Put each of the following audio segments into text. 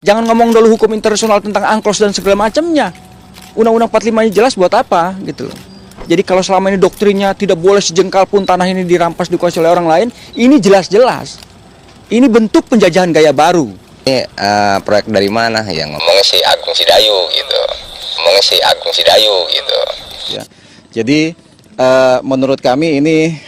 Jangan ngomong dulu hukum internasional tentang angklos dan segala macamnya. Undang-Undang 45-nya jelas buat apa gitu loh. Jadi kalau selama ini doktrinnya tidak boleh sejengkal pun tanah ini dirampas dikuasai oleh orang lain, ini jelas-jelas. Ini bentuk penjajahan gaya baru. Ini proyek dari mana yang ngomongnya si Agung Sedayu gitu. Ngomongnya si Agung Sedayu gitu. Ya. Jadi menurut kami ini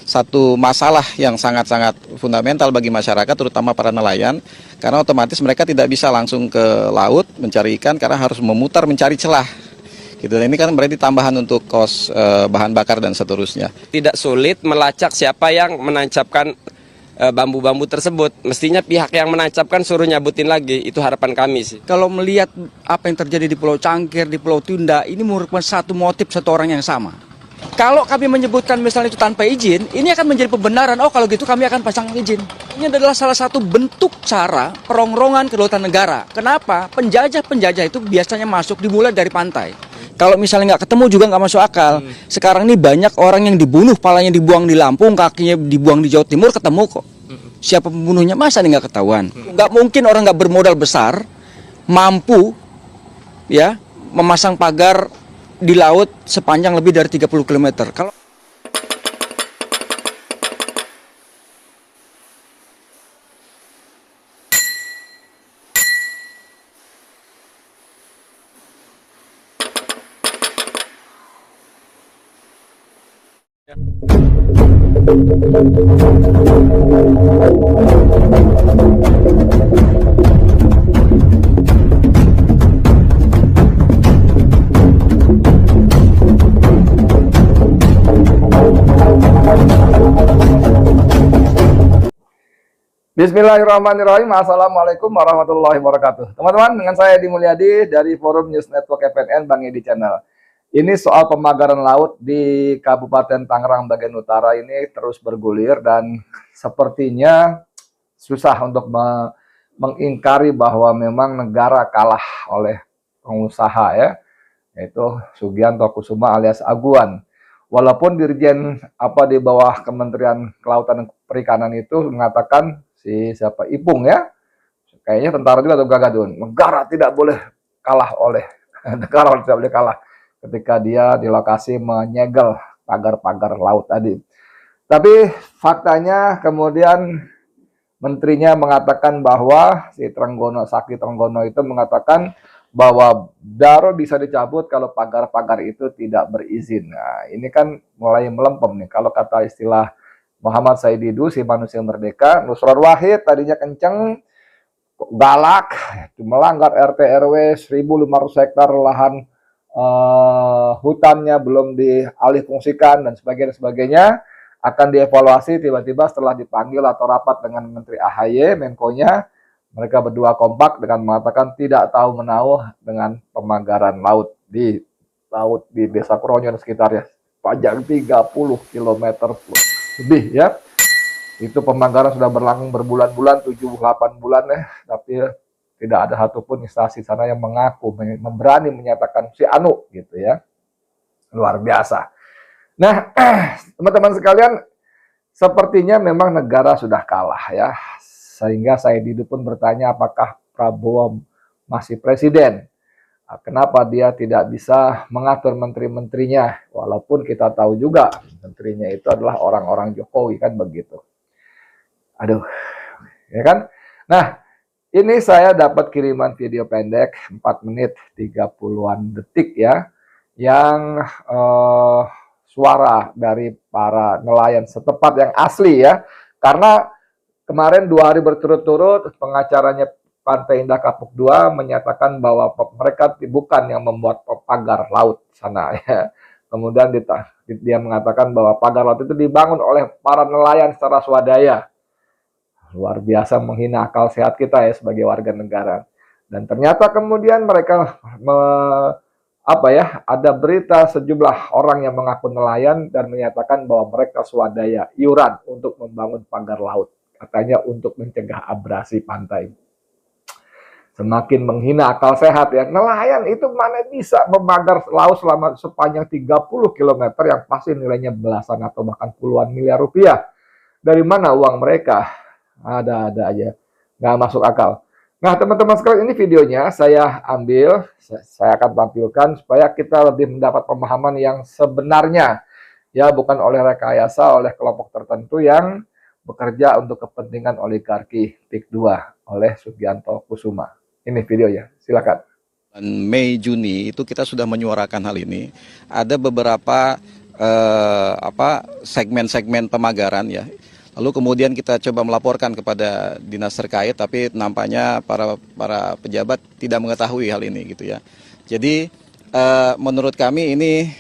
satu masalah yang sangat-sangat fundamental bagi masyarakat, terutama para nelayan, karena otomatis mereka tidak bisa langsung ke laut mencari ikan karena harus memutar mencari celah. Gitu. Ini kan berarti tambahan untuk kos bahan bakar dan seterusnya. Tidak sulit melacak siapa yang menancapkan bambu-bambu tersebut. Mestinya pihak yang menancapkan suruh nyabutin lagi. Itu harapan kami sih. Kalau melihat apa yang terjadi di Pulau Cangkir, di Pulau Tunda, ini merupakan satu motif satu orang yang sama. Kalau kami menyebutkan misalnya itu tanpa izin, ini akan menjadi pembenaran. Oh kalau gitu kami akan pasang izin. Ini adalah salah satu bentuk cara perongrongan ke lautan negara. Kenapa? Penjajah-penjajah itu biasanya masuk dimulai dari pantai. Kalau misalnya nggak ketemu juga nggak masuk akal. Sekarang ini banyak orang yang dibunuh, palanya dibuang di Lampung, kakinya dibuang di Jawa Timur, ketemu kok. Siapa pembunuhnya? Masa nih nggak ketahuan? Nggak mungkin orang nggak bermodal besar mampu ya memasang pagar di laut sepanjang lebih dari 30 km. Kalau Bismillahirrahmanirrahim. Assalamualaikum warahmatullahi wabarakatuh. Teman-teman, dengan saya Edi Mulyadi dari Forum News Network FNN Bang Edi Channel. Ini soal pemagaran laut di Kabupaten Tangerang bagian utara ini terus bergulir dan sepertinya susah untuk mengingkari bahwa memang negara kalah oleh pengusaha ya, yaitu Sugianto Kusuma alias Aguan. Walaupun Dirjen di bawah Kementerian Kelautan dan Perikanan itu mengatakan siapa Ipung ya, kayaknya tentara juga atau Gagadun, negara tidak boleh kalah oleh negara tidak boleh kalah ketika dia di lokasi menyegel pagar-pagar laut tadi. Tapi faktanya kemudian menterinya mengatakan bahwa si Sakti Trenggono itu mengatakan bahwa baru bisa dicabut kalau pagar-pagar itu tidak berizin. Nah, ini kan mulai melempem nih. Kalau kata istilah Muhammad Said Didu, si manusia merdeka, Nusron Wahid tadinya kenceng, galak, melanggar RT RW 1.500 hektar lahan hutannya belum dialihfungsikan dan sebagainya, akan dievaluasi. Tiba-tiba setelah dipanggil atau rapat dengan Menteri AHY, Menko-nya, mereka berdua kompak dengan mengatakan tidak tahu menahu dengan pemagaran laut di Desa Kronyon sekitarnya, panjang 30 km lebih ya. Itu pemagaran sudah berlangsung berbulan-bulan, 7-8 bulan ya, tapi tidak ada satupun instansi sana yang mengaku, berani menyatakan si anu gitu ya. Luar biasa. Nah, teman-teman sekalian, sepertinya memang negara sudah kalah ya. Sehingga saya Didu pun bertanya apakah Prabowo masih presiden. Kenapa dia tidak bisa mengatur menteri-menterinya, walaupun kita tahu juga menterinya itu adalah orang-orang Jokowi kan begitu. Aduh, ya kan? Nah, ini saya dapat kiriman video pendek 4 menit 30-an detik ya, yang suara dari para nelayan setempat yang asli ya. Karena kemarin 2 hari berturut-turut pengacaranya Pantai Indah Kapuk 2 menyatakan bahwa mereka bukan yang membuat pagar laut sana ya. Kemudian dia mengatakan bahwa pagar laut itu dibangun oleh para nelayan secara swadaya. Luar biasa menghina akal sehat kita ya sebagai warga negara. Dan ternyata kemudian mereka ada berita sejumlah orang yang mengaku nelayan dan menyatakan bahwa mereka swadaya iuran untuk membangun pagar laut. Katanya untuk mencegah abrasi pantai. Semakin menghina akal sehat ya. Nelayan itu mana bisa memagar laut selama sepanjang 30 km yang pasti nilainya belasan atau bahkan puluhan miliar rupiah. Dari mana uang mereka? Ada-ada aja. Nggak masuk akal. Nah, teman-teman sekalian, ini videonya saya ambil, saya akan tampilkan supaya kita lebih mendapat pemahaman yang sebenarnya, ya, bukan oleh rekayasa oleh kelompok tertentu yang bekerja untuk kepentingan oligarki PIK 2 oleh Sugianto Kusuma. Ini videonya, silakan. Mei Juni itu kita sudah menyuarakan hal ini. Ada beberapa segmen-segmen pemagaran ya. Lalu kemudian kita coba melaporkan kepada dinas terkait, tapi nampaknya para pejabat tidak mengetahui hal ini gitu ya. Jadi menurut kami ini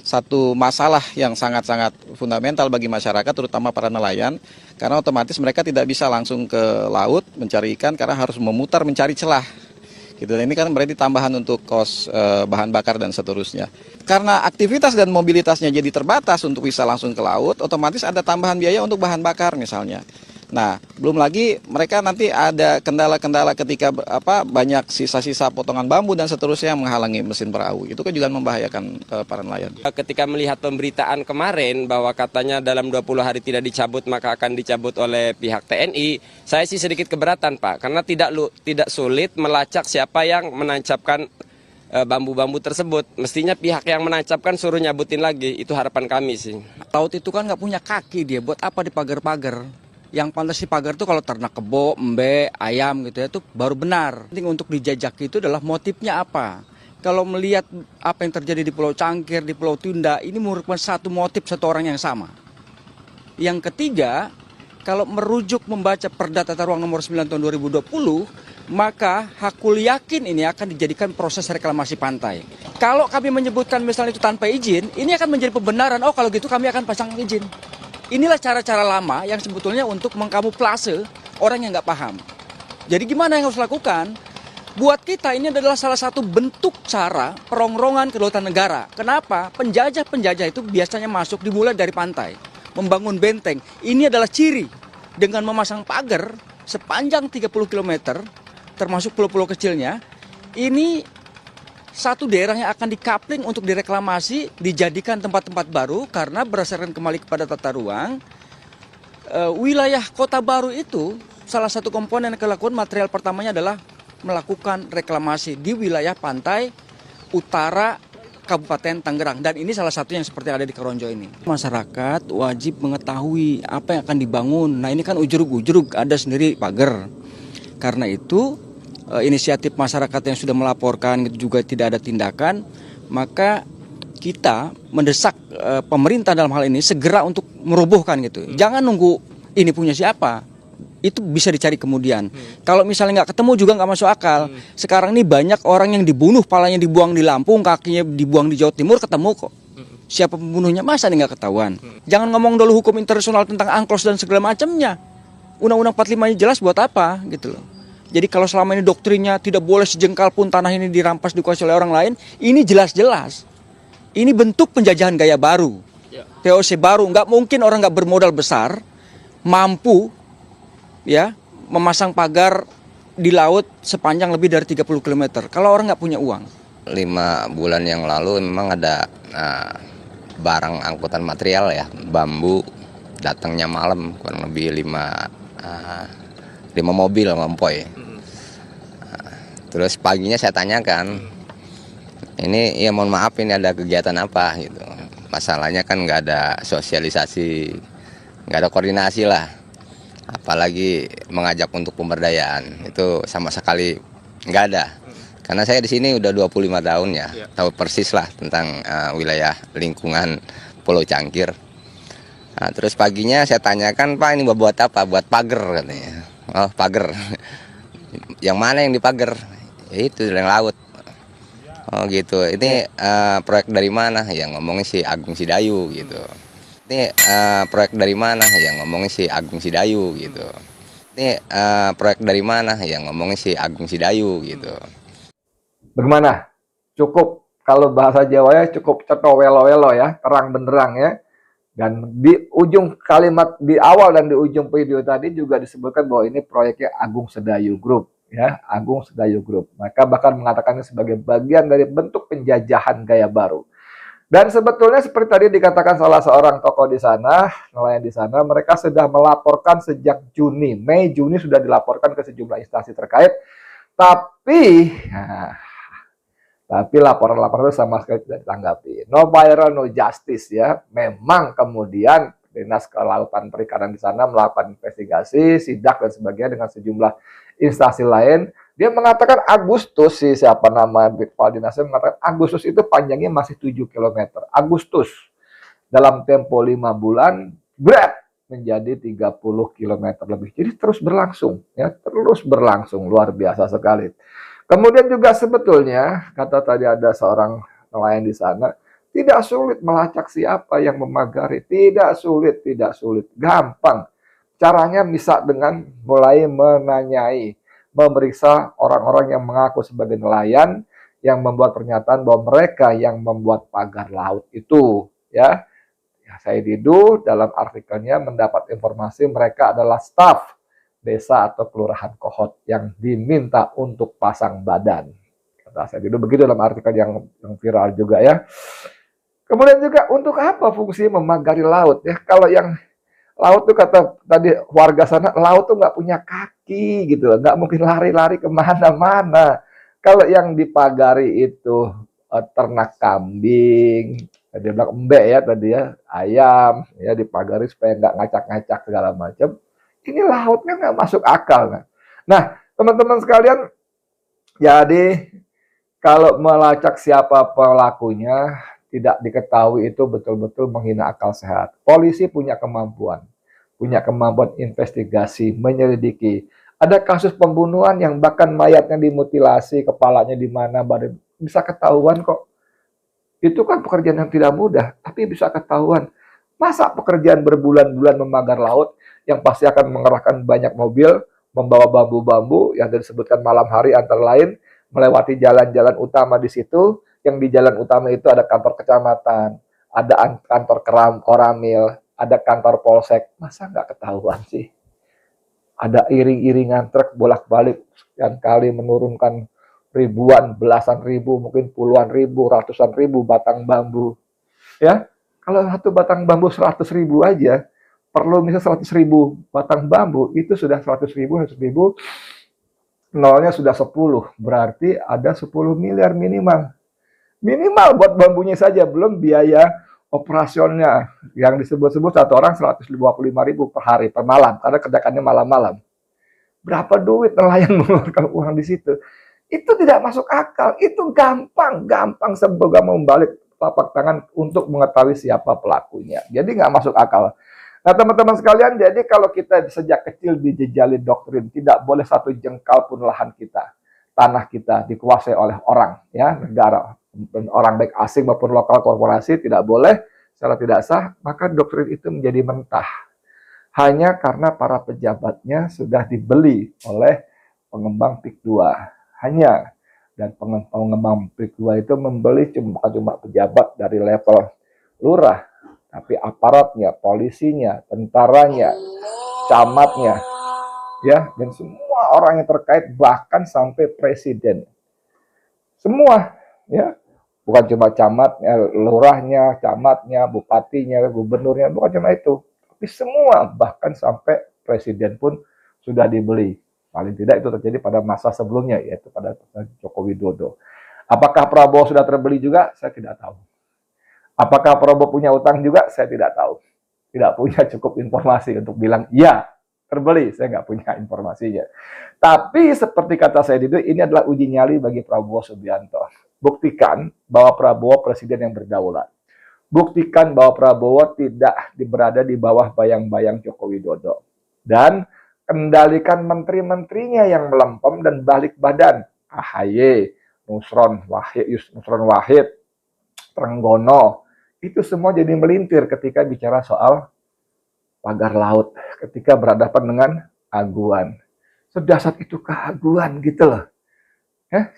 satu masalah yang sangat-sangat fundamental bagi masyarakat, terutama para nelayan, karena otomatis mereka tidak bisa langsung ke laut mencari ikan karena harus memutar mencari celah. Gitu. Ini kan berarti tambahan untuk kos bahan bakar dan seterusnya. Karena aktivitas dan mobilitasnya jadi terbatas untuk bisa langsung ke laut, otomatis ada tambahan biaya untuk bahan bakar misalnya. Nah, belum lagi mereka nanti ada kendala-kendala ketika banyak sisa-sisa potongan bambu dan seterusnya yang menghalangi mesin perahu. Itu kan juga membahayakan para nelayan. Ketika melihat pemberitaan kemarin bahwa katanya dalam 20 hari tidak dicabut maka akan dicabut oleh pihak TNI, saya sih sedikit keberatan Pak, karena tidak sulit melacak siapa yang menancapkan bambu-bambu tersebut. Mestinya pihak yang menancapkan suruh nyabutin lagi, itu harapan kami sih. Laut itu kan nggak punya kaki dia, buat apa dipagar-pagar? Yang pantas dipagar itu kalau ternak kebo, embe, ayam gitu ya, itu baru benar. Penting untuk dijajaki itu adalah motifnya apa. Kalau melihat apa yang terjadi di Pulau Cangkir, di Pulau Tunda, ini merupakan satu motif satu orang yang sama. Yang ketiga, kalau merujuk membaca Perda Tata Ruang Nomor 9 Tahun 2020, maka hakul yakin ini akan dijadikan proses reklamasi pantai. Kalau kami menyebutkan misalnya itu tanpa izin, ini akan menjadi pembenaran, oh kalau gitu kami akan pasang izin. Inilah cara-cara lama yang sebetulnya untuk mengkamuflase orang yang nggak paham. Jadi gimana yang harus dilakukan? Buat kita ini adalah salah satu bentuk cara perongrongan kedaulatan negara. Kenapa? Penjajah-penjajah itu biasanya masuk dimulai dari pantai, membangun benteng. Ini adalah ciri dengan memasang pagar sepanjang 30 km, termasuk pulau-pulau kecilnya. Ini satu daerah yang akan dikapling untuk direklamasi, dijadikan tempat-tempat baru, karena berdasarkan kembali kepada tata ruang, wilayah kota baru itu salah satu komponen yang dilakukan material pertamanya adalah melakukan reklamasi di wilayah pantai utara Kabupaten Tangerang, dan ini salah satu yang seperti ada di Keronjo ini. Masyarakat wajib mengetahui apa yang akan dibangun. Nah ini kan ujurug-ujurug, ada sendiri pagar. Karena itu inisiatif masyarakat yang sudah melaporkan itu juga tidak ada tindakan, maka kita mendesak pemerintah dalam hal ini segera untuk merobohkan gitu. Jangan nunggu ini punya siapa, itu bisa dicari kemudian. Kalau misalnya nggak ketemu juga nggak masuk akal. Sekarang ini banyak orang yang dibunuh, palanya dibuang di Lampung, kakinya dibuang di Jawa Timur, ketemu kok. Siapa pembunuhnya, masa ini nggak ketahuan. Jangan ngomong dulu hukum internasional tentang angklos dan segala macamnya. Undang-Undang 45-nya jelas buat apa gitu loh. Jadi kalau selama ini doktrinnya tidak boleh sejengkal pun tanah ini dirampas dikuasai oleh orang lain, ini jelas-jelas. Ini bentuk penjajahan gaya baru. VOC baru, nggak mungkin orang nggak bermodal besar, mampu ya memasang pagar di laut sepanjang lebih dari 30 km. Kalau orang nggak punya uang. 5 bulan yang lalu memang ada barang angkutan material ya, bambu, datangnya malam, kurang lebih 5 mobil ngempoy. Terus paginya saya tanyakan, ini ya mohon maaf ini ada kegiatan apa gitu. Masalahnya kan nggak ada sosialisasi, nggak ada koordinasi lah. Apalagi mengajak untuk pemberdayaan, itu sama sekali nggak ada. Karena saya di sini udah 25 tahun ya, tahu persis lah tentang wilayah lingkungan Pulau Cangkir. Nah, terus paginya saya tanyakan, Pak ini buat apa? Buat pagar katanya. Oh pagar. Yang mana yang dipagar? Ya, itu yang laut. Oh gitu. Ini proyek dari mana? Yang ngomongnya si Agung Sidayu gitu. Ini proyek dari mana? Yang ngomongnya si Agung Sidayu gitu. Ini proyek dari mana? Yang ngomongnya si Agung Sidayu gitu. Bagaimana? Cukup, kalau bahasa Jawanya cukup cetowelo-welo ya, terang benderang ya. Dan di ujung kalimat, di awal dan di ujung video tadi juga disebutkan bahwa ini proyeknya Agung Sedayu Group. Ya, Agung Sedayu Group. Maka bahkan mengatakannya sebagai bagian dari bentuk penjajahan gaya baru. Dan sebetulnya seperti tadi dikatakan salah seorang tokoh di sana, nelayan di sana, mereka sudah melaporkan sejak Mei, Juni sudah dilaporkan ke sejumlah instansi terkait. Tapi, laporan-laporan itu sama sekali tidak ditanggapi. No viral, no justice ya. Memang kemudian Dinas Kelautan Perikanan di sana melakukan investigasi, sidak dan sebagainya dengan sejumlah instansi lain. Dia mengatakan Agustus, siapa nama kepala dinasnya mengatakan Agustus itu panjangnya masih 7 km. Agustus dalam tempo 5 bulan, berat menjadi 30 km lebih. Jadi terus berlangsung, ya, terus berlangsung, luar biasa sekali. Kemudian juga sebetulnya, kata tadi ada seorang nelayan di sana, tidak sulit melacak siapa yang memagari, tidak sulit, gampang. Caranya bisa dengan mulai menanyai, memeriksa orang-orang yang mengaku sebagai nelayan yang membuat pernyataan bahwa mereka yang membuat pagar laut itu, ya. Saya Didu dalam artikelnya mendapat informasi mereka adalah staf desa atau kelurahan Kohot yang diminta untuk pasang badan. Kata saya Didu begitu dalam artikel yang viral juga ya. Kemudian juga untuk apa fungsi memagari laut ya? Kalau yang laut tuh kata tadi warga sana, laut tuh nggak punya kaki gitu, nggak mungkin lari-lari kemana-mana. Kalau yang dipagari itu ternak kambing, dia bilang embek ya tadi ya, ayam ya dipagari supaya nggak ngacak-ngacak segala macam. Ini lautnya nggak masuk akal. Nah, teman-teman sekalian, jadi kalau melacak siapa pelakunya tidak diketahui itu betul-betul menghina akal sehat. Polisi punya kemampuan investigasi, menyelidiki. Ada kasus pembunuhan yang bahkan mayatnya dimutilasi, kepalanya di mana, badan bisa ketahuan kok. Itu kan pekerjaan yang tidak mudah, tapi bisa ketahuan. Masa pekerjaan berbulan-bulan memagar laut yang pasti akan mengerahkan banyak mobil, membawa bambu-bambu yang disebutkan malam hari antara lain, melewati jalan-jalan utama di situ, yang di jalan utama itu ada kantor kecamatan, ada kantor koramil, ada kantor polsek. Masa nggak ketahuan sih? Ada iring-iringan truk bolak-balik sekian kali menurunkan ribuan, belasan ribu, mungkin puluhan ribu, ratusan ribu batang bambu. Ya, kalau satu batang bambu 100.000 aja, perlu misalnya 100.000 batang bambu, itu sudah 100.000, nolnya sudah 10, berarti ada 10 miliar minimal. Minimal buat bambunya saja, belum biaya operasionalnya yang disebut-sebut satu orang 125.000 per hari, per malam, karena kerjaannya malam-malam. Berapa duit nelayan mengeluarkan uang di situ? Itu tidak masuk akal. Itu gampang semoga membalik telapak tangan untuk mengetahui siapa pelakunya. Jadi nggak masuk akal. Nah teman-teman sekalian, jadi kalau kita sejak kecil dijejali doktrin, tidak boleh satu jengkal pun lahan kita, tanah kita dikuasai oleh orang, ya negara, orang baik asing maupun lokal korporasi tidak boleh secara tidak sah, maka doktrin itu menjadi mentah. Hanya karena para pejabatnya sudah dibeli oleh pengembang PIK 2. Hanya. Dan pengembang PIK 2 itu membeli bukan cuma pejabat dari level lurah, tapi aparatnya, polisinya, tentaranya, camatnya, ya, dan semua orang yang terkait, bahkan sampai presiden. Semua, ya. Bukan cuma camatnya, lurahnya, camatnya, bupatinya, gubernurnya, bukan cuma itu. Tapi semua, bahkan sampai presiden pun sudah dibeli. Paling tidak itu terjadi pada masa sebelumnya, yaitu pada Joko Widodo. Apakah Prabowo sudah terbeli juga? Saya tidak tahu. Apakah Prabowo punya utang juga? Saya tidak tahu. Tidak punya cukup informasi untuk bilang, ya, terbeli. Saya nggak punya informasinya. Tapi seperti kata saya itu, ini adalah uji nyali bagi Prabowo Subianto. Buktikan bahwa Prabowo presiden yang berdaulat. Buktikan bahwa Prabowo tidak berada di bawah bayang-bayang Joko Widodo. Dan kendalikan menteri-menterinya yang melempem dan balik badan. AHY, Nusron Wahid, Trenggono. Itu semua jadi melintir ketika bicara soal pagar laut. Ketika berhadapan dengan aguan. Sedasat itu keaguan gitu loh.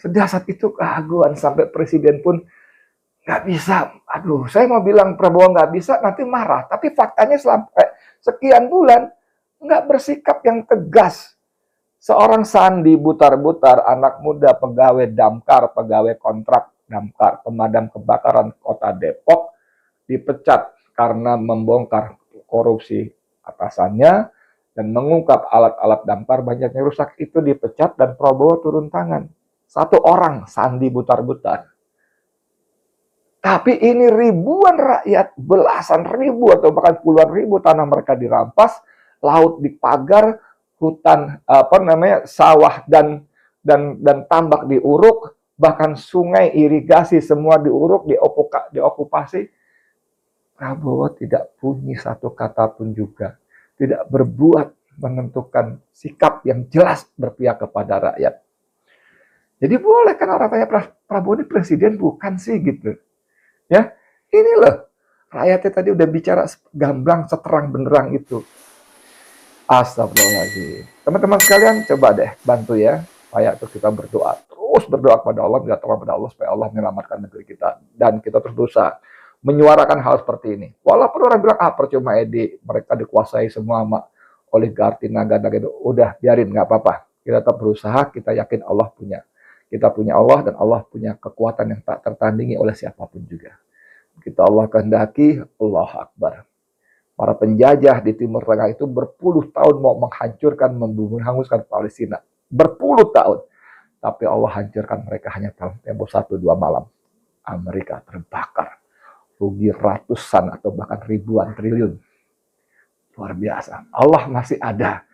Sedasat itu keaguan sampai presiden pun nggak bisa. Aduh, saya mau bilang Prabowo nggak bisa, nanti marah. Tapi faktanya sampai sekian bulan nggak bersikap yang tegas. Seorang Sandi Butar-Butar, anak muda, pegawai damkar, pegawai kontrak, damkar, pemadam kebakaran Kota Depok dipecat karena membongkar korupsi atasannya dan mengungkap alat-alat damkar banyak yang rusak, itu dipecat dan Prabowo turun tangan. Satu orang, Sandi Butar-Butar. Tapi ini ribuan rakyat, belasan ribu atau bahkan puluhan ribu tanah mereka dirampas, laut dipagar, hutan sawah dan tambak diuruk, bahkan sungai irigasi semua diuruk, diokupasi. Prabowo tidak punya satu kata pun juga, tidak berbuat menentukan sikap yang jelas berpihak kepada rakyat. Jadi boleh kan orang tanya, Prabowo ini presiden bukan sih gitu. Ya, ini loh, rakyatnya tadi udah bicara gamblang seterang benderang itu. Astagfirullahaladzim. Teman-teman sekalian, coba deh bantu ya, supaya terus kita berdoa. Terus berdoa kepada Allah, minta tolong kepada Allah, supaya Allah menyelamatkan negeri kita. Dan kita terus berusaha menyuarakan hal seperti ini. Walaupun orang bilang, percuma Edi, mereka dikuasai semua sama oligarki, naga-naga itu. Udah, biarin, nggak apa-apa. Kita tetap berusaha, kita yakin Allah punya. Kita punya Allah, dan Allah punya kekuatan yang tak tertandingi oleh siapapun juga. Kita Allah kehendaki, Allah Akbar. Para penjajah di Timur Tengah itu berpuluh tahun mau menghancurkan, menghanguskan Palestina. Berpuluh tahun. Tapi Allah hancurkan mereka hanya dalam tempo 1-2 malam. Amerika terbakar. Rugi ratusan atau bahkan ribuan triliun. Luar biasa. Allah masih ada.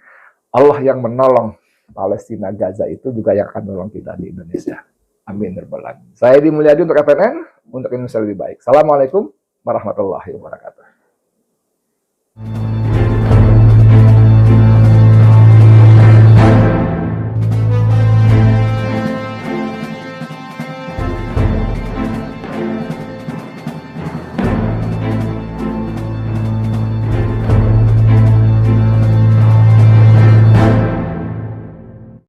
Allah yang menolong Palestina, Gaza itu juga yang akan menolong kita di Indonesia. Amin. Saya Edi Mulyadi untuk FNN, untuk Indonesia lebih baik. Assalamualaikum warahmatullahi wabarakatuh.